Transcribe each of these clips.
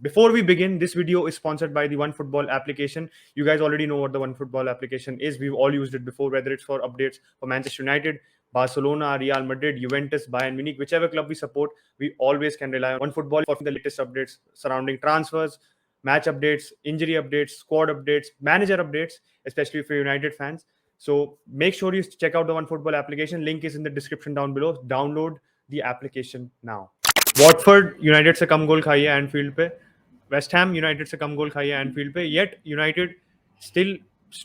Before we begin, this video is sponsored by the OneFootball application. You guys already know what the OneFootball application is. We've all used it before, whether it's for updates for Manchester United, Barcelona, Real Madrid, Juventus, Bayern Munich, whichever club we support, we always can rely on OneFootball for the latest updates surrounding transfers, match updates, injury updates, squad updates, manager updates, especially for United fans. So make sure you check out the OneFootball application. Link is in the description down below. Download the application now. Watford United से कम गोल खाई है Anfield पे, West Ham United से कम गोल खाई है Anfield पे, yet United still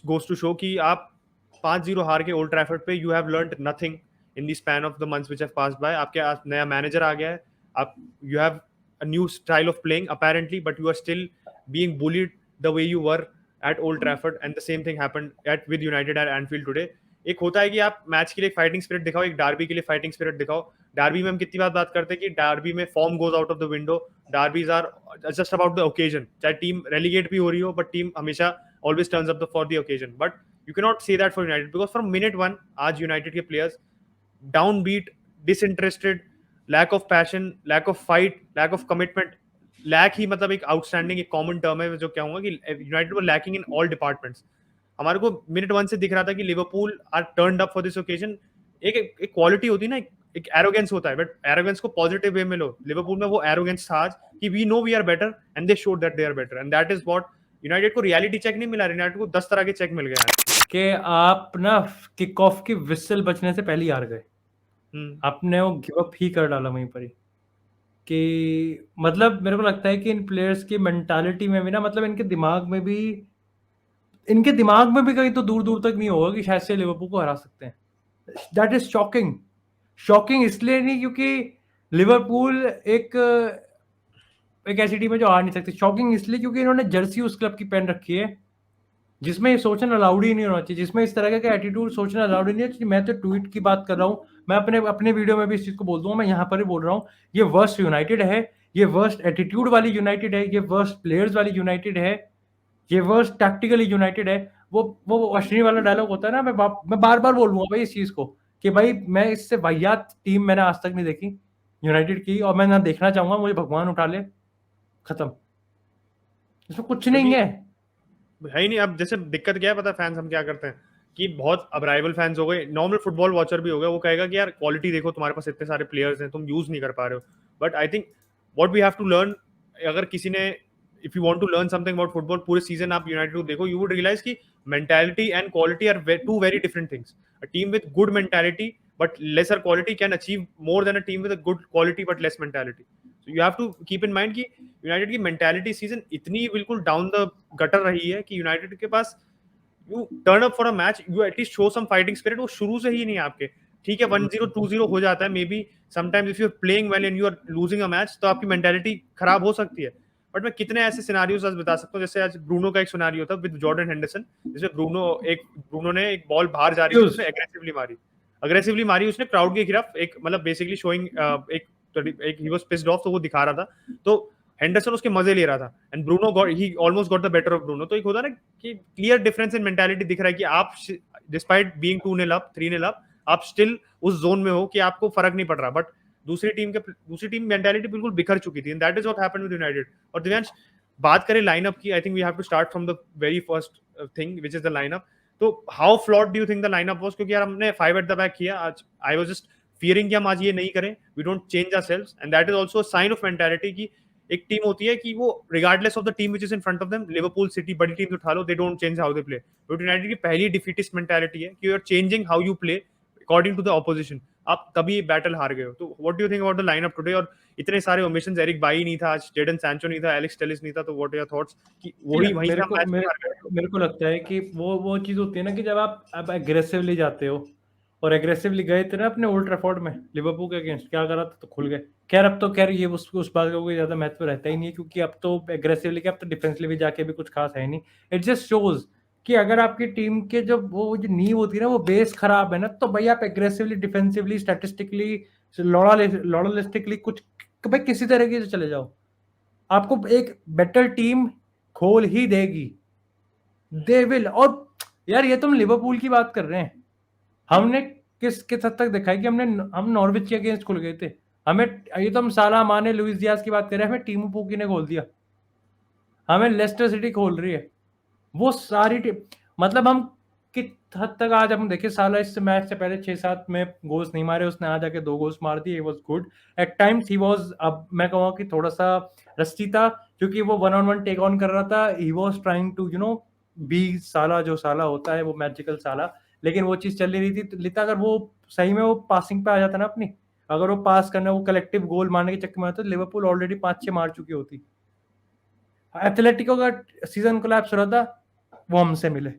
goes to show कि आप 5-0 हार के ओल्ड ट्रैफर्ड पे you have learned nothing in the span of the months which have passed by. आपके नया मैनेजर आ गया है, आप you have a new style of playing apparently, but you are still being bullied the way you were at Old Trafford, and the same thing happened at with United at Enfield today. एक होता है कि आप match के लिए fighting spirit दिखाओ, एक Derby के लिए फाइटिंग स्पिरिट दिखाओ. डार्बी में हम कितनी बात करते हैं कि डार्बी में form goes out of the window. Derbies are just about the occasion. चाहे टीम रेलीगेट भी हो रही हो, बट टीम हमेशा always turns up for the occasion. But you can not say that for United, because from minute one आज United के players downbeat, disinterested, lack of passion, lack of fight, lack of commitment. Lack ही मतलब एक outstanding एक common term है जो कहूंगा कि United were lacking in all departments. हमारे को मिनट वन से दिख रहा था कि Liverpool are turned up for this occasion. एक क्वालिटी होती है ना, एक एरोगेंस होता है, बट एरोगेंस को पॉजिटिव वे में लो. लिवरपूल में वो एरोगेंस था आज कि we know we are better and they showed that they are better, and that is what United को रियलिटी चेक नहीं मिला. यूनाइटेड को 10 तरह के चेक मिल गए कि आप ना किक ऑफ की विसल बचने से पहले ही हार गए. आपने वो गिव अप ही कर डाला वहीं पर ही. कि मतलब मेरे को लगता है कि इन प्लेयर्स की मेंटालिटी में भी ना, मतलब इनके दिमाग में भी कहीं तो दूर दूर तक नहीं होगा कि शायद से लिवरपूल को हरा सकते हैं. दैट इज शॉकिंग इसलिए नहीं क्योंकि लिवरपूल एक ऐसी टीम है जो हार नहीं सकती. शॉकिंग इसलिए क्योंकि इन्होंने जर्सी उस क्लब की पहन रखी है जिसमें ये सोचना अलाउड ही नहीं होना चाहिए, जिसमें इस तरह का एटीट्यूड सोचना अलाउड ही नहीं है. मैं तो ट्वीट की बात कर रहा हूँ, मैं अपने वीडियो में भी इस चीज को बोल दूंगा, मैं यहाँ पर भी बोल रहा हूँ. ये वर्स्ट यूनाइटेड है, ये वर्स्ट एटीट्यूड वाली यूनाइटेड है, ये वर्स्ट प्लेयर्स वाली यूनाइटेड है, ये वर्स्ट टैक्टिकली यूनाइटेड है. वो अश्विनी वाला डायलॉग होता है ना, मैं बार बार बोलूंगा भाई इस चीज को कि भाई मैं इससे वाहियात टीम मैंने आज तक नहीं देखी यूनाइटेड की, और मैं ना देखना चाहूंगा. मुझे भगवान उठा ले, खत्म. इसमें कुछ नहीं है ही नहीं. अब जैसे दिक्कत क्या है पता है, फैंस हम क्या करते हैं कि बहुत अब राइवल फैंस हो गए, नॉर्मल फुटबॉल वॉचर भी हो गया, वो कहेगा कि यार क्वालिटी देखो, तुम्हारे पास इतने सारे प्लेयर्स हैं, तुम यूज नहीं कर पा रहे हो. But I think what we have to learn, अगर किसी ने if you want to learn something about football, पूरे सीजन आप यूनाइटेड को देखो, यू वुड रियलाइज कि mentality and quality are two very different things. A team with good mentality but lesser quality can achieve more than a team with a good quality but less mentality. So you have to keep in mind कि United की mentality season इतनी बिल्कुल down the gutter रही है कि United के पास you turn up for a match, you at least show some fighting spirit. वो शुरू से ही नहीं है आपके. ठीक है 1-0 2-0 हो जाता है, maybe sometimes if you are playing well and you are losing a match, तो आपकी मेंटालिटी खराब हो सकती है. बट मैं कितने ऐसे सिनारियोज आज बता सकता हूँ. जैसे आज ब्रूनो का एक सिनारियो था विद जॉर्डन हेंडरसन, जिसमें ब्रूनो ने एक बॉल बाहर जा रही थी, उसने एग्रेसिवली मारी उसने क्राउड के खिलाफ, एक मतलब बेसिकली शोइंग एक ही वाज पिस्ड ऑफ, तो वो दिखा रहा था. तो हेंडरसन उसके मजे ले रहा था and Bruno he almost got the better of Bruno. तो एक होता है ना कि क्लियर डिफरेंस इन मेंटालिटी दिख रहा है कि आप डिस्पाइट बीइंग 2-0 अप 3-0 अप, आप स्टिल उस जोन में हो कि आपको फर्क नहीं पड़ रहा. बट दूसरी टीम मेंटालिटी बिल्कुल बिखर चुकी थी, and that is what happened with United. और दिव्यांश, बात करें लाइनअप की, I think we have to start from the very first thing which is the lineup. तो how flat do you think the lineup was? क्योंकि यार हमने 5 at the back किया आज. आई वाज जस्ट फियरिंग कि हम आज ये नहीं करें, we don't change ourselves, and that is also a sign of mentality कि एक टीम होती है कि वो regardless of the team which is in front of them, Liverpool, City, बड़ी टीम उठा लो, they don't change how they play. But United की पहली डिफीटिस्ट मेंटालिटी है कि you are changing how you play according to the opposition. आप तभी battle हार गए हो. तो what do you think about the lineup today? और इतने सारे ओमिशंस, एरिक बाई नहीं था आज, जेडन सैंचो नहीं था, एलेक्स टेलिस नहीं था. तो व्हाट आर योर थॉट्स कि वही वहीं से मेरे को लगता है कि वो चीज होती है ना कि जब आप अब एग्रेसिवली जाते हो, और एग्रेसिवली गए थे ना अपने ओल्ड ट्रैफोर्ड में लिवरपूल के अगेंस्ट, क्या करा था, तो खुल गए. खैर अब तो खैर ये उस बात का कोई ज्यादा महत्व रहता ही नहीं है, क्योंकि अब तो एग्रेसिवली के, अब तो डिफेंसिवली जाके भी कुछ खास है नहीं. इट जस्ट शोज कि अगर आपकी टीम के जो नींव होती है ना, वो बेस खराब है ना, तो भाई आप एग्रेसिवली, डिफेंसिवली, स्टैटिस्टिकली, लॉयलिस्टिकली कुछ भाई किसी तरीके से चले जाओ, आपको एक बेटर टीम खोल ही देगी. They will. और यार ये तुम लिवरपूल की बात कर रहे हैं, हमने किस हद तक देखा है कि हम नॉर्विच के अगेंस्ट खुल गए थे. हमें ये तो हम साला माने लुइस डियाज की बात कर रहे हैं, हमें टीमू पुकी ने खोल दिया. हमें लेस्टर सिटी खोल रही है, वो सारी टीम, मतलब हम किस हद तक आज हम देखे, साला इस मैच से पहले 6-7 में गोल्स नहीं मारे, उसने आज आके 2 गोल्स मार दिए, he was good at times, he was, अब मैं कहूँगा कि थोड़ा सा रस्टी था क्योंकि वो 1-on-1 टेक ऑन कर रहा था, he was trying to be साला, जो साला होता है वो मैजिकल साला, लेकिन वो चीज चल नहीं रही थी। तो लिता अगर वो सही में वो पासिंग पे आ जाता ना अपनी, अगर वो पास करना, वो कलेक्टिव गोल मारने के चक्कर में आता, तो लिवरपूल ऑलरेडी 5-6 मार चुकी होती। एथलेटिको का सीजन कोलैप्स हो रहा था, वो हमसे मिले,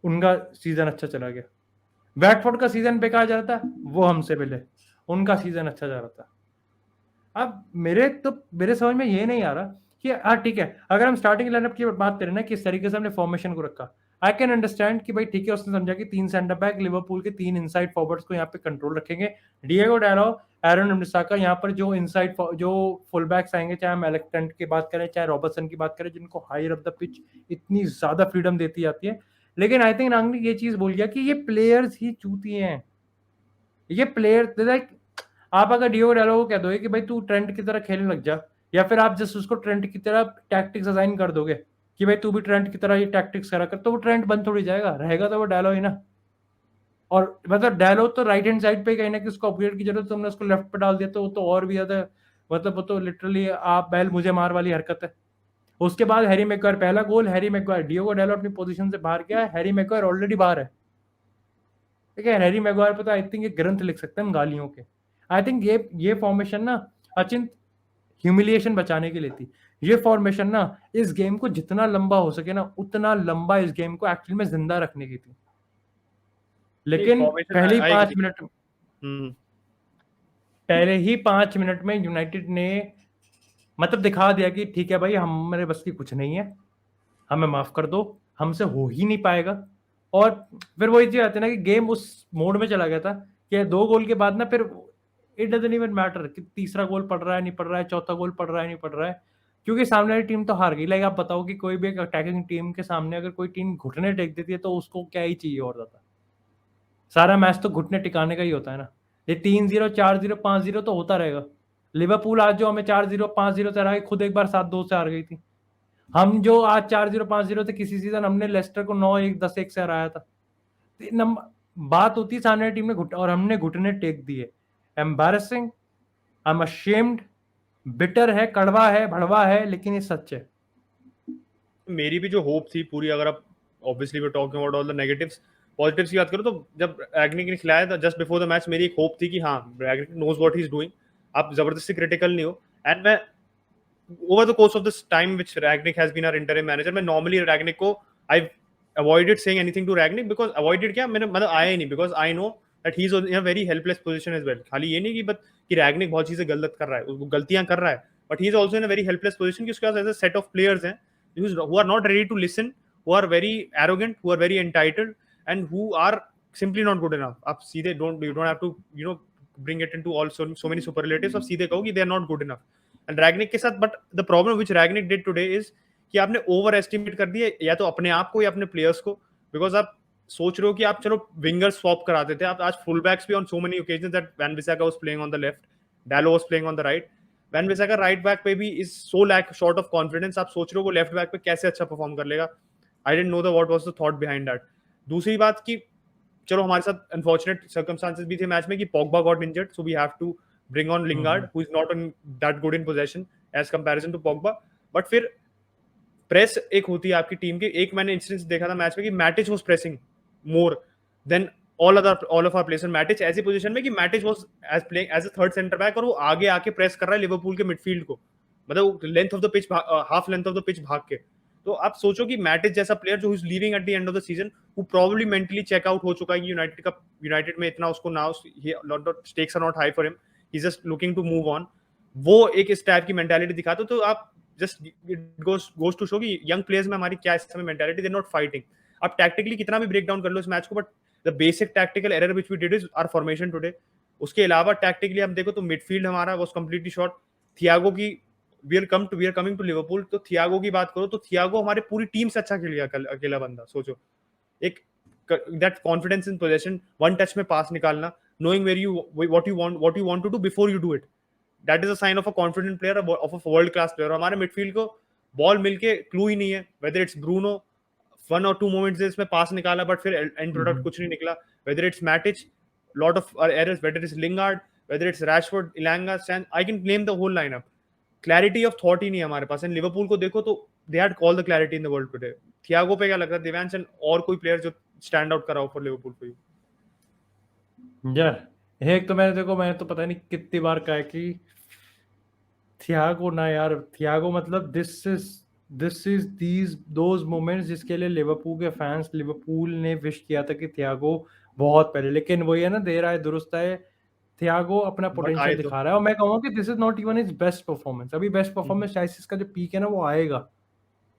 उनका सीजन अच्छा चला गया। बैटफोर्ड का सीजन बेकार जा रहा था, वो हमसे मिले, उनका सीजन अच्छा जा रहा था। अब मेरे समझ में ये नहीं आ रहा कि हाँ ठीक है, अगर हम स्टार्टिंग लाइनअप की बात करें ना, किस तरीके से हमने फॉर्मेशन को रखा, आई कैन अंडरस्टैंड कि भाई ठीक है, उसने समझा कि 3 सेंटर बैक लिवरपूल के 3 इनसाइड फॉरवर्ड्स को यहाँ पे कंट्रोल रखेंगे, डिएगो डालो, एरन वन-बिसाका, यहाँ पर जो इनसाइड जो फुल बैक्स आएंगे, चाहे हम एलेक्स ट्रेंट की बात करें, चाहे रॉबर्टसन की बात करें, जिनको हायर ऑफ द पिच इतनी ज्यादा फ्रीडम देती जाती है। लेकिन आई थिंक रांगनिक ये चीज बोल गया कि ये प्लेयर्स ही चूतिए हैं, ये प्लेयर लाइक, आप अगर डियो डालो को कह दोगे कि भाई तू ट्रेंट की तरह खेलने लग जा, या फिर आप जस्ट उसको ट्रेंट की तरह टैक्टिक्स असाइन कर दोगे कि भाई तू भी ट्रेंट की तरह ये टैक्टिक्स करा कर, तो वो ट्रेंट बंद थोड़ी जाएगा, रहेगा तो वो डालो ही ना। और मतलब डालो तो राइट हैंड साइड पे कहीं ना कहीं उसको अपग्रेड की जरूरत, तुमने उसको लेफ्ट पे डाल दिया तो वो तो और भी ज्यादा, मतलब वो तो लिटरली आप बैल मुझे मार वाली हरकत है। उसके बाद हैरी मैग्वायर, पहला गोल हैरी मैग्वायर, डियोगो डालो अपनी पोजीशन से बाहर गया, हैरी मैग्वायर ऑलरेडी बाहर है, ठीक है। हैरी मैग्वायर पर तो आई थिंक ये ग्रंथ लिख सकते हैं हम गालियों के। आई थिंक ये फॉर्मेशन ना अचिंत ह्यूमिलिएशन बचाने के लिए थी। ये फॉर्मेशन ना इस गेम को जितना लंबा हो सके ना, उतना लंबा इस गेम को एक्चुअली में जिंदा रखने की थी, लेकिन पहले 5 मिनट, पहले ही 5 मिनट में यूनाइटेड ने मतलब दिखा दिया कि ठीक है भाई, हमारे बस की कुछ नहीं है, हमें माफ कर दो, हमसे हो ही नहीं पाएगा। और फिर वही चीज आती है ना कि गेम उस मोड में चला गया था कि 2 गोल के बाद ना फिर इट डजंट इवन मैटर कि तीसरा गोल पड़ रहा है नहीं पड़ रहा है, चौथा गोल पड़ रहा है नहीं पड़ रहा है, क्योंकि सामने वाली टीम तो हार गई। लाइक आप बताओ कि कोई भी एक अटैकिंग टीम के सामने अगर कोई टीम घुटने टेक देती है तो उसको क्या ही चाहिए और ज्यादा, सारा मैच तो घुटने टिकाने का ही होता है ना। ये 3-0 4-0 5-0 तो होता रहेगा। लिवरपूल आज जो हमें 4-0 5-0 से हरा के खुद एक बार 7-2 से हार गई थी, हम जो आज 4-0 5-0 से किसी सीजन हमने लेस्टर को 9-1 10-1 से हराया था। बात होती है सामने टीम ने और हमने घुटने टेक दिए। Embarrassing, I am ashamed, bitter है, कड़वा है, भड़वा है, लेकिन ये सच है। मेरी भी जो होप थी पूरी, अगर आप obviously we talking about all the negatives, positives की बात करो तो जब रैग्निक ने खिलाया था जस्ट बिफोर द मैच, मेरी एक होप थी कि हाँ Rangnick knows what he is doing, आप जबरदस्ती क्रिटिकल नहीं हो। एंड मैं over the course of this time which Ragnick has been our interim manager, मैं normally Ragnick को I've avoided saying anything to Ragnick because avoided क्या मैंने मतलब आया ही नहीं, because I know that he's in a very helpless position as well। खाली ये नहीं कि बस कि Ragnick बहुत चीजें गलत कर रहा है, उसको गलतियां कर रहा है, but he is also in a very helpless position कि उसके पास ऐसे set of players हैं who are not ready to listen, who are very arrogant, who are very entitled, and who are simply not good enough। आप सीधे you don't have to bring it into all so many superlatives, आप सीधे कहो कि they are not good enough। And Rangnick के साथ, but the problem which Rangnick did today is कि आपने ओवर एस्टिमेट कर दिया या तो अपने आप को या अपने प्लेयर्स को, बिकॉज आप सोच रहे हो कि आप चलो विंगर स्वैप कराते थे, आप आज फुल बैक्स भी on so many occasions that Wan-Bissaka was playing on the left, Dalot was playing on the right, Wan-Bissaka right back पे भी is so lack short of confidence, आप सोच रहे हो वो लेफ्ट बैक पे कैसे अच्छा परफॉर्म कर लेगा। I didn't know the what was the thought behind that. दूसरी बात कि चलो हमारे साथ अनफॉर्चुनेट सर्कमस्टांसेस भी थे मैच में कि Pogba got injured, so we have to bring on Lingard, who is not on that good in possession as comparison to Pogba। But फिर प्रेस एक होती है आपकी टीम के, एक मैंने इंसिडेंस देखा था मैच में कि Matic was pressing more than all of our players, Matic ऐसी पोजीशन में कि Matic was as playing as a third centre back, और वो आगे आके प्रेस कर रहा है लिवरपूल के मिडफील्ड को, मतलब length of the pitch, half length of the pitch भाग के। तो आप सोचो कि मैटिच जैसा प्लेयर जो is leaving at the end of the season, वो प्रोबब्ली मेंटली चेकआउट हो चुका है कि यूनाइटेड में इतना उसको now stakes are not high for him, he is just looking to move on. वो एक इस टाइप की मेंटालिटी दिखाते तो आप just it goes to show कि यंग प्लेयर्स में हमारी क्या इस समय mentality, they are not fighting. आप टैक्टिकली कितना भी ब्रेक डाउन कर लो इस मैच को, but the basic tactical error which we did is our formation today. उसके अलावा टैक्टिकली आप देखो तो मिडफील्ड हमारा वाज कंप्लीटली शॉर्ट। थियागो की we are coming to Liverpool, तो थियागो की बात करो तो थियागो हमारे पूरी टीम से अच्छा खेल गया कल, अकेला बंदा। सोचो एक that confidence in position, one touch में पास निकालना, knowing what you want to do before you do it, that is a sign of a confident player, of a world class player। हमारे मिडफील्ड को बॉल मिलके clue ही नहीं है, whether it's Bruno 1 or 2 moments इसमें पास निकाला but फिर and product कुछ नहीं निकला, whether it's Matic lot of errors, whether it's Lingard, whether it's Rashford, Elanga, सैन, I can name the whole lineup. Clarity of thought ही नहीं है हमारे पास। एंड लिवरपूल को देखो तो they had all the clarity in the world today. Thiago पे क्या लग रहा है दिव्यांश, और कोई प्लेयर जो स्टैंड आउट करा हो फॉर लिवरपूल फॉर यू? यार एक तो मैंने तो पता नहीं कितनी बार कहा है कि थियागो ना यार, थियागो मतलब this is these those moments जिसके लिए लिवरपूल के फैंस, लिवरपूल ने विश किया था कि थियागो बहुत पहले, लेकिन वही है ना, देर आए दुरुस्त आए, थियागो अपना बट आए पोटेंशियल तो दिखा रहा है। और मैं कहूँगा कि this is not even is best performance. अभी बेस्ट परफॉर्मेंस शायद इसका जो पीक है ना वो आएगा।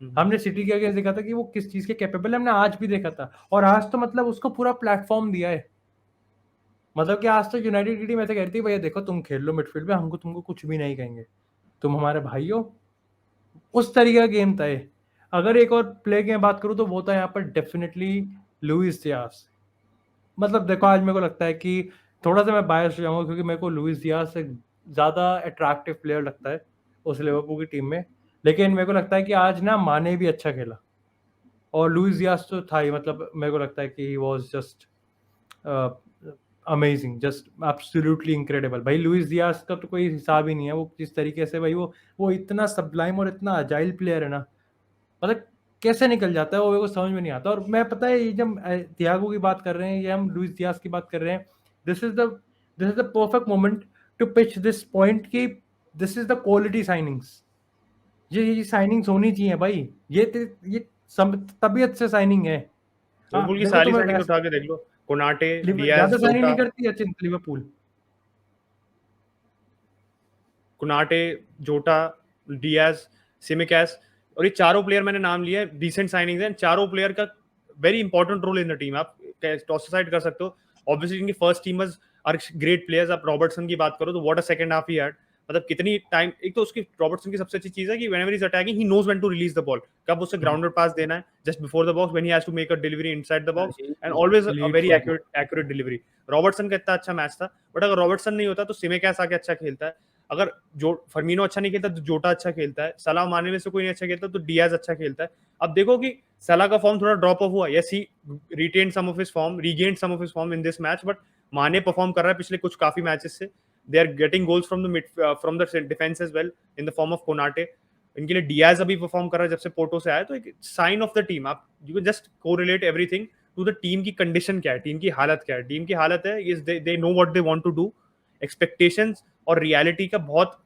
हमने सिटी के अगेंस्ट देखा था कि वो किस चीज के कैपेबल है, हमने आज भी देखा था। और आज तो मतलब उसको पूरा प्लेटफॉर्म दिया है। मतलब कि आज तो यूनाइटेड की टीम ऐसे कहती है, भैया देखो तुम खेल लो मिडफील्ड में, हमको तुमको कुछ भी नहीं कहेंगे, तुम हमारे भाई हो। उस तरीके का गेम था ये। अगर एक और प्ले की बात करूं तो वो था यहाँ पर डेफिनेटली लुइस डियास। मतलब देखो आज मेरे को लगता है कि थोड़ा सा मैं बायस हो जाऊंगा क्योंकि मेरे को लुइस डियास एक ज्यादा अट्रैक्टिव प्लेयर लगता है उस लिवरपूल की टीम में। लेकिन मेरे को लगता है कि आज ना माने भी अच्छा खेला और लुइस डियास तो था ही। मतलब मेरे को लगता है कि he was just amazing, just absolutely incredible. भाई लुइस डियास का तो कोई हिसाब ही नहीं है। वो जिस तरीके से भाई वो इतना सबलाइम और इतना अजाइल प्लेयर है ना, मतलब कैसे निकल जाता है वो मेरे को समझ में नहीं आता। और मैं पता है ये जब थियागो की बात कर रहे हैं या हम लुइस डियास की बात कर रहे हैं, this is the perfect moment to pitch this point कि this is the quality signings. ये साइनिंग्स होनी चाहिए भाई। ये तबीयत से साइनिंग है। लिवरपूल की देखो सारी तुम्हें साइनिंग उठा के देख लो, कोनाटे, ज्यादा डियाज, साइनिंग जोटा, नहीं करती है लिवरपूल। कुनाटे, जोटा, डियाज, सिमिकैस, और ये चारों प्लेयर मैंने नाम लिया है, डिसेंट साइनिंग्स हैं। चारों प्लेयर का very important role in the team. आप टॉसिसाइड कर सकते हो, ऑब्वियसली इनकी first teamers are great players. आप रॉबर्टसन की बात करो तो what a second half he had. मतलब कितनी टाइम, एक तो उसकी रॉबर्टसन की सबसे अच्छी चीज है कि whenever he is attacking he knows when to release the ball. कब उसे ग्राउंडेड पास देना है just before the box, when he has to make a delivery inside the box, and always a very accurate delivery. Robertson का इतना अच्छा match था, but अगर Robertson नहीं होता तो सिमिकैस आके अच्छा खेलता है। अगर जो फर्मीनो अच्छा नहीं खेलता तो जोटा अच्छा खेलता है। सलाह माने में से कोई नहीं अच्छा खेलता तो डियाज अच्छा खेलता है। अब देखो कि सलाह का फॉर्म थोड़ा ड्रॉप ऑफ हुआ, yes he retain some of his form, regained some of his form in this match, but Mane perform कर रहा है पिछले कुछ काफी मैचेस से। They are getting goals from the defence as well in the form of Konate. इनके लिए Diaz अभी परफॉर्म कर रहा है जब से पोर्टो से आया, तो एक साइन ऑफ द टीम। आप you can just correlate everything to the team की कंडीशन क्या है, टीम की हालत क्या है। टीम की हालत है is they know what they want to do. Expectations और रियलिटी का बहुत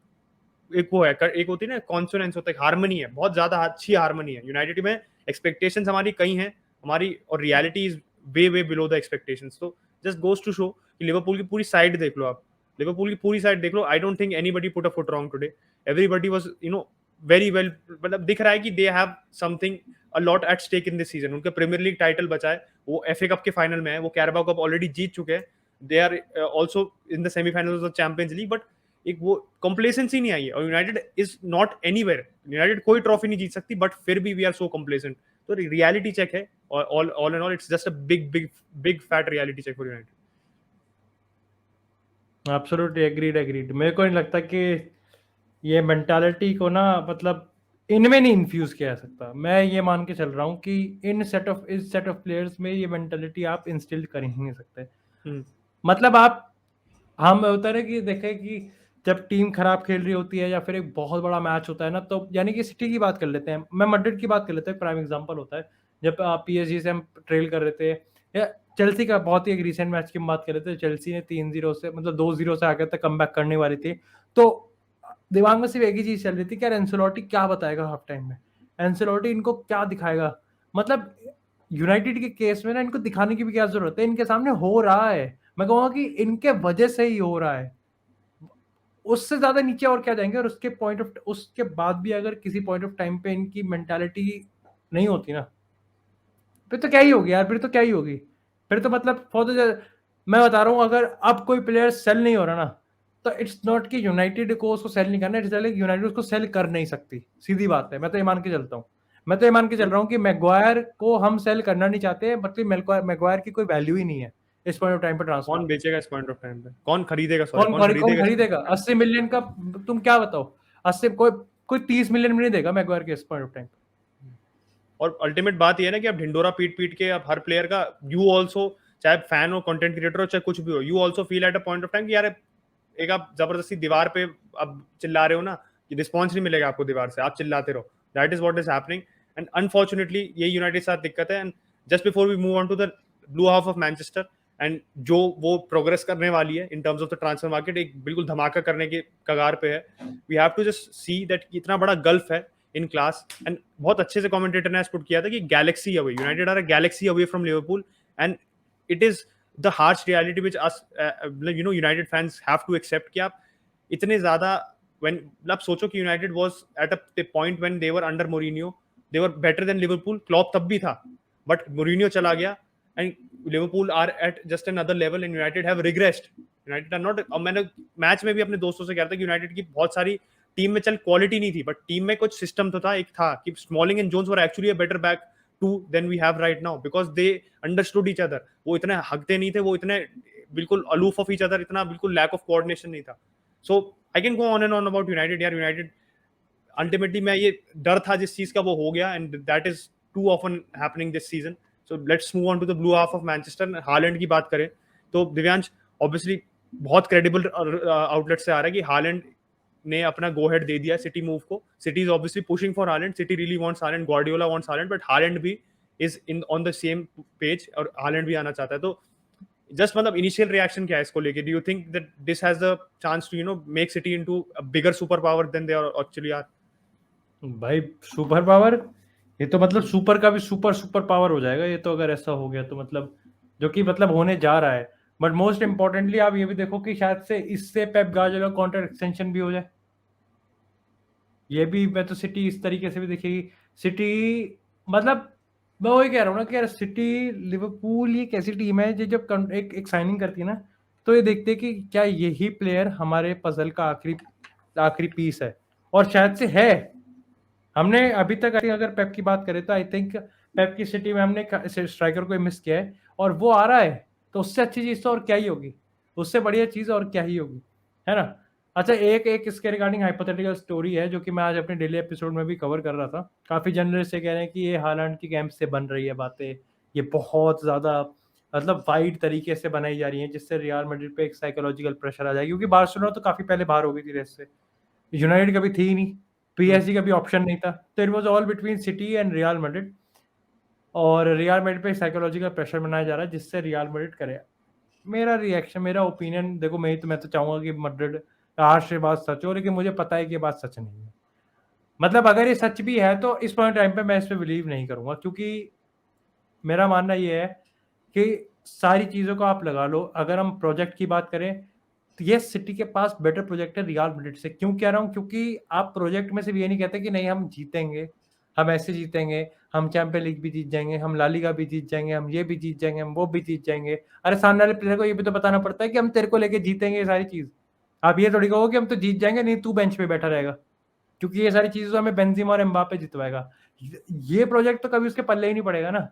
एक वो है, एक होती है ना कॉन्सोनेंस होता है, हार्मनी है, बहुत ज्यादा अच्छी हार्मनी है यूनाइटेड में। एक्सपेक्टेशंस हमारी कई हैं हमारी, और reality is way way below the expectations. तो जस्ट गोज टू शो कि लिवरपूल की पूरी साइड देख लो आप, लिवरपूल की पूरी साइड देख लो। I don't think anybody put a foot wrong today. Everybody was very well, मतलब दिख रहा है कि they have something a lot at stake in this season. उनका प्रीमियर लीग टाइटल बचा है, वो एफए कप के फाइनल में है, वो कैरबाओ कप ऑलरेडी जीत चुके हैं, they are also in the semifinals of Champions League. But एक वो कंप्लेसेंसी नहीं आई है, और United is not anywhere. United कोई ट्रॉफी नहीं जीत सकती, बट फिर भी वी आर सो कंप्लेसेंट। तो रियलिटी चेक है, all in all it's just a big big big fat reality check for United. Absolutely agreed. मेरे को नहीं लगता कि ये मेंटालिटी को ना, मतलब इनमें नहीं इन्फ्यूज किया जा सकता। मैं ये मान के चल रहा हूँ कि इस सेट ऑफ प्लेयर्स में ये मेंटालिटी आप इंस्टिल कर ही नहीं सकते। मतलब आप, हम होता है ना कि देखें कि जब टीम खराब खेल रही होती है या फिर एक बहुत बड़ा मैच होता है ना, तो यानी कि सिटी की बात कर लेते हैं, मैं मैड्रिड की बात कर लेते हैं, प्राइम एग्जांपल होता है जब पीएसजी से हम ट्रेल कर रहे थे, या चेल्सी का बहुत ही एक रीसेंट मैच की हम बात कर रहे थे, चेल्सी ने 3-0 से, मतलब 2-0 से आगे तक कमबैक करने वाली थी। तो दिमाग में सिर्फ एक ही चीज चल रही थी कि यार एंसेलोटी क्या बताएगा हाफ टाइम में, एंसेलोटी इनको क्या दिखाएगा। मतलब यूनाइटेड के केस में ना इनको दिखाने की भी क्या जरूरत है, इनके सामने हो रहा है। मैं कहूंगा कि इनके वजह से ही हो रहा है, उससे ज्यादा नीचे और क्या जाएंगे। और उसके बाद भी अगर किसी पॉइंट ऑफ टाइम पे इनकी मेंटालिटी नहीं होती ना, फिर तो क्या ही होगी यार, फिर तो क्या ही होगी। फिर तो मतलब मैं बता रहा हूँ, अगर अब कोई प्लेयर सेल नहीं हो रहा ना, तो इट्स नॉट कि यूनाइटेड को उसको सेल नहीं करना, इट्स यूनाइटेड उसको सेल कर नहीं सकती, सीधी बात है। मैं तो ये मान के चलता हूँ, मैं तो ये मान के चल रहा हूँ कि मैग्वायर को हम सेल करना नहीं चाहते, मतलब मैग्वायर की कोई वैल्यू ही नहीं है इस पॉइंट ऑफ टाइम पे ट्रांसफर। कौन बेचेगा इस पॉइंट ऑफ टाइम पे, कौन खरीदेगा, सॉरी कौन कौन कौन खरीदेगा? खरीदेगा 80 मिलियन का? तुम क्या बताओ, 80 कोई कोई 30 मिलियन भी नहीं देगा मैगवायर के इस पॉइंट ऑफ टाइम। और अल्टीमेट बात ये है ना कि आप ढिंडोरा पीट पीट के आप हर प्लेयर का यू ऑल्सो, चाहे फैन हो, कंटेंट क्रिएटर हो, चाहे कुछ भी हो, you also feel at a point of time कि यार एक आप जबरदस्ती दीवार पे अब चिल्ला रहे हो ना, कि रिस्पॉन्स नहीं मिलेगा आपको दीवार से, आप चिल्लाते रहो। That is what is happening and unfortunately ये यूनाइटेड के साथ दिक्कत है। And just before we move on to the blue half of Manchester, and जो वो प्रोग्रेस करने वाली है in terms of the transfer market, एक बिल्कुल धमाका करने के कगार पे है। We have to just see that इतना बड़ा गल्फ है इन क्लास। एंड बहुत अच्छे से कमेंटेटर ने पुट किया था कि galaxy away, United are a galaxy away from Liverpool, and it is the harsh reality which us United fans have to accept कि आप इतने ज्यादा when आप सोचो कि United was at a point when they were under Mourinho, they were better than Liverpool, Klopp तब भी था, बट मोरिनियो चला गया and Liverpool are at just another level and United have regressed. United are not, और मैंने match में भी अपने दोस्तों से कहा था कि यूनाइटेड की बहुत सारी टीम में चल क्वालिटी नहीं थी, बट टीम में कुछ सिस्टम तो था, एक था कि Smalling and Jones were actually a better back two than we have right now, because they understood each other. वो इतने हकते नहीं थे, वो इतने बिल्कुल अलूफ ऑफ ईच अदर, इतना बिल्कुल लैक ऑफ कोऑर्डिनेशन नहीं था। So I can go on and on about United यार। यूनाइटेड अल्टीमेटली मैं ये डर था जिस चीज का वो हो गया, and that is too often happening this season. So let's move on to the blue half of Manchester. Haaland की बात करें तो दिव्यांश, ऑब्वियसली बहुत क्रेडिबल आउटलेट से आ रहा है कि हालैंड ने अपना गो हेड दे दिया सिटी मूव को। City is obviously pushing for Haaland, City really wants Haaland, Guardiola wants Haaland, but Haaland भी is in on the same page और हालैंड भी आना चाहता है। तो जस्ट मतलब इनिशियल रिएक्शन क्या है इसको लेके? Do you think that this has the chance to make City into a bigger superpower than they are actually are? भाई सुपर पावर, ये तो मतलब सुपर का भी सुपर सुपर पावर हो जाएगा ये तो, अगर ऐसा हो गया तो मतलब, जो कि मतलब होने जा रहा है। बट मोस्ट इंपॉर्टेंटली आप ये भी देखो कि शायद से इससे पेप गार्डियोला कॉन्ट्रैक्ट एक्सटेंशन भी हो जाए। ये भी मैं तो सिटी इस तरीके से भी देखेगी। सिटी मतलब मैं वही कह रहा हूँ ना कि यार सिटी लिवरपूल ये कैसी टीम है जो जब एक साइनिंग करती है ना, तो ये देखते हैं कि क्या यही प्लेयर हमारे पजल का आखिरी पीस है, और शायद से है। हमने अभी तक अगर पेप की बात करें तो आई थिंक पेप की सिटी में हमने स्ट्राइकर को मिस किया है, और वो आ रहा है, तो उससे अच्छी चीज तो और क्या ही होगी, उससे बढ़िया चीज और क्या ही होगी, है ना। अच्छा, एक एक इसके रिगार्डिंग हाइपोथेटिकल स्टोरी है जो कि मैं आज अपने डेली एपिसोड में भी कवर कर रहा था। काफी जर्नलिस्ट ये कह रहे हैं कि ये हालैंड की कैंप से बन रही है बातें, ये बहुत ज्यादा मतलब वाइड तरीके से बनाई जा रही है, जिससे रियल मैड्रिड पे एक साइकोलॉजिकल प्रेशर आ जाएगी, क्योंकि बार्सिलोना तो काफी पहले बाहर हो गई थी रेस से, यूनाइटेड कभी थी ही नहीं, पीएसजी का भी ऑप्शन नहीं था, तो it was all between city and real Madrid, और रियल मैड्रिड पे साइकोलॉजिकल प्रेशर बनाया जा रहा है जिससे रियल मैड्रिड करे। मेरा रिएक्शन, मेरा ओपिनियन देखो, मैं तो चाहूंगा कि मैड्रिड आज से बात सच हो, लेकिन मुझे पता है कि ये बात सच नहीं है। मतलब अगर ये सच भी है तो इस पॉइंट टाइम पे मैं इस पे बिलीव नहीं करूंगा, क्योंकि मेरा मानना ये है कि सारी चीजों को आप लगा लो। अगर हम प्रोजेक्ट की बात करें तो ये सिटी के पास बेटर प्रोजेक्ट है रियल मैड्रिड से। क्यों कह रहा हूँ? क्योंकि आप प्रोजेक्ट में सिर्फ ये नहीं कहते कि नहीं हम जीतेंगे, हम ऐसे जीतेंगे, हम चैंपियन लीग भी जीत जाएंगे, हम ला लीगा भी जीत जाएंगे, हम ये भी जीत जाएंगे, हम वो भी जीत जाएंगे। अरे सामने वाले प्लेयर को ये भी तो बताना पड़ता है कि हम तेरे को लेके जीतेंगे ये सारी चीज। आप ये थोड़ी कहो कि हम तो जीत जाएंगे, नहीं तू बेंच पे बैठा रहेगा, क्योंकि ये सारी चीजें तो हमें बेंजिमा और एम्बापे जितवाएगा। ये प्रोजेक्ट तो कभी उसके पल्ले ही नहीं पड़ेगा ना।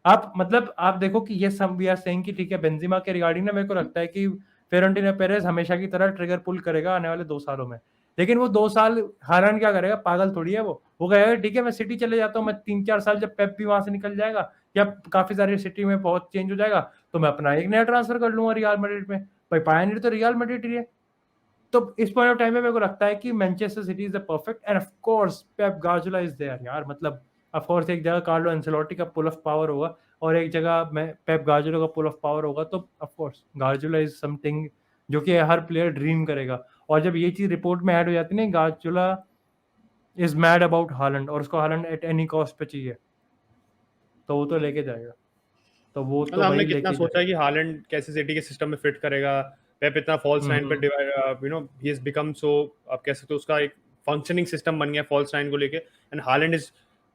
आप मतलब आप देखो कि ये सब वी आर सेइंग कि ठीक है, बेंजिमा के रिगार्डिंग ना मेरे को लगता है कि फेरेंटिनो पेरेज हमेशा की तरह ट्रिगर पुल करेगा आने वाले 2 सालों में। लेकिन वो 2 साल हालांड क्या करेगा? पागल थोड़ी है वो कहेगा ठीक है मैं सिटी चले जाता हूँ, मैं 3-4 साल जब पेप भी वहां से निकल जाएगा या काफी सारी सिटी में बहुत चेंज हो जाएगा, तो मैं अपना एक नया ट्रांसफर कर लूंगा रियल मैड्रिड में। भाई पायनियर तो रियल मैड्रिड ही है। तो इस पॉइंट ऑफ टाइम में मेरे को लगता है कि Manchester City is the perfect, and of course Pep Guardiola is there यार। मतलब ऑफ कोर्स एक जगह कार्लो एंसेलोटी का पुल ऑफ पावर होगा और एक जगह में पेप गार्डियोला का पुल ऑफ पावर होगा, तो of course Guardiola is something जो कि हर प्लेयर ड्रीम करेगा। और जब ये चीज रिपोर्ट में ऐड हो जाती है ना, Guardiola is mad about Holland और उसको हालैंड एट एनी कॉस्ट पे चाहिए, तो वो तो लेके जाएगा, तो वो मतलब तो हमने भाई कितना लेके सोचा जाएगा। है कि हालैंड कैसे सिटी के सिस्टम में फिट करेगा, पेप इतना फॉल्स नाइन पे ही हैज बिकम सो, आप कह सकते हो उसका एक फंक्शनिंग सिस्टम बन गया फॉल्स नाइन को लेके, and Haaland is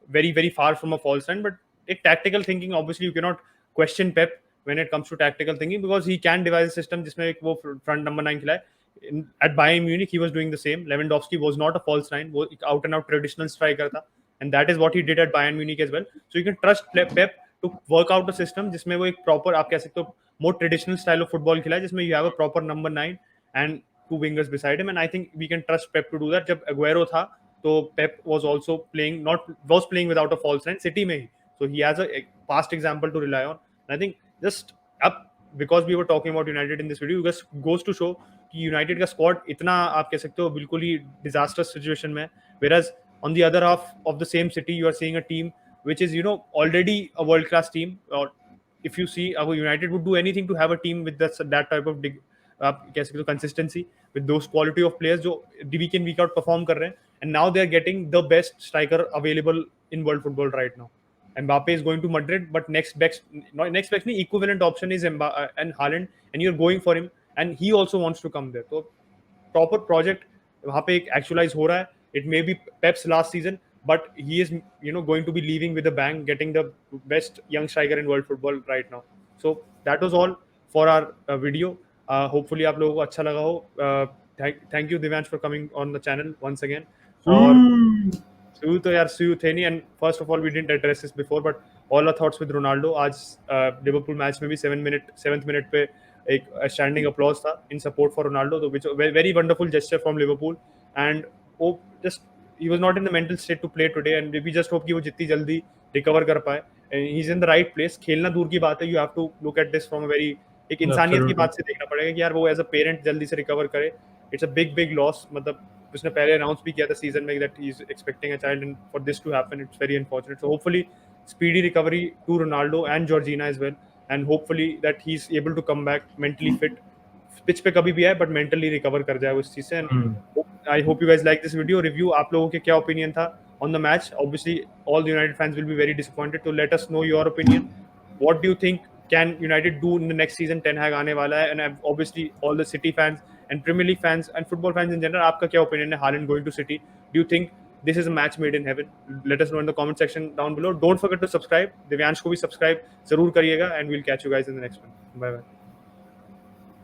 very very far from a false nine. But एक tactical thinking, obviously you can not question Pep when it comes to tactical thinking, because he can devise a system जिसमें एक वो front number 9 खिलाए। At Bayern Munich, he was doing the same. Lewandowski was not a false nine; वो एक out and out traditional striker था, and that is what he did at Bayern Munich as well. So you can trust Pep to work out a system जिसमें वो एक proper, आप कह सकते हो more traditional style of football खिलाए, जिसमें you have a proper number 9 and two wingers beside him, and I think we can trust Pep to do that. जब Aguero था तो Pep was also playing without a false nine City में ही, so he has a past example to rely on. And I think just up because we were talking about United in this video, just goes to show कि United का squad इतना आप कह सकते हो बिल्कुल ही disastrous situation में है, whereas on the other half of the same city you are seeing a team which is already a world class team. Or if you see our United would do anything to have a team with that type of आप कह सकते हो consistency with those quality of players जो week in week out perform कर रहे हैं, and now they are getting the best striker available in world football right now. Mbappe is going to Madrid, but next best equivalent option is Mbappe and Haaland, and you're going for him, and he also wants to come there. So proper project वहाँ पे एक actualize हो रहा है. It may be Pep's last season, but he is going to be leaving with a bang, getting the best young striker in world football right now. So that was all for our video. Hopefully आप लोगों को अच्छा लगा हो. Thank you Divyansh for coming on the channel once again. और Suyu तो यार Suyu थे नहीं, and first of all we didn't address this before, but all our thoughts with Ronaldo. आज लिवरपूल मैच में भी 7th minute पे एक स्टैंडिंग अपलॉज था in support for Ronaldo, तो which very wonderful gesture from Liverpool, and वो just he was not in the mental state to play today, and we just hope कि वो जितनी जल्दी रिकवर कर पाए, and he's in the right place. खेलना दूर की बात है, you have to look at this from a very एक इंसानियत की बात से देखना पड़ेगा कि यार वो एज अ पेरेंट जल्दी से रिकवर करे. It's a big loss. मतलब उसने पहले अनाउंस भी किया था सीजन में that he is expecting a child, and for this to happen it's very unfortunate. So hopefully speedy recovery to Ronaldo and Georgina as well, and hopefully that he is able to come back mentally fit. Pitch पे कभी भी आए but mentally recover कर जाए उस चीज से. And I hope you guys like this video review. आप लोगों के क्या ओपिनियन था on the match? Obviously all the United fans will be very disappointed, so let us know your opinion. What do you think can United do in the next season? Ten Hag आने वाला है, and obviously all the City fans and Premier League fans and football fans in general, आपका क्या opinion है Haaland going to City? Do you think this is a match made in heaven? Let us know in the comment section down below. Don't forget to subscribe. Divyansh को भी subscribe जरूर करिएगा, and we'll catch you guys in the next one. Bye bye.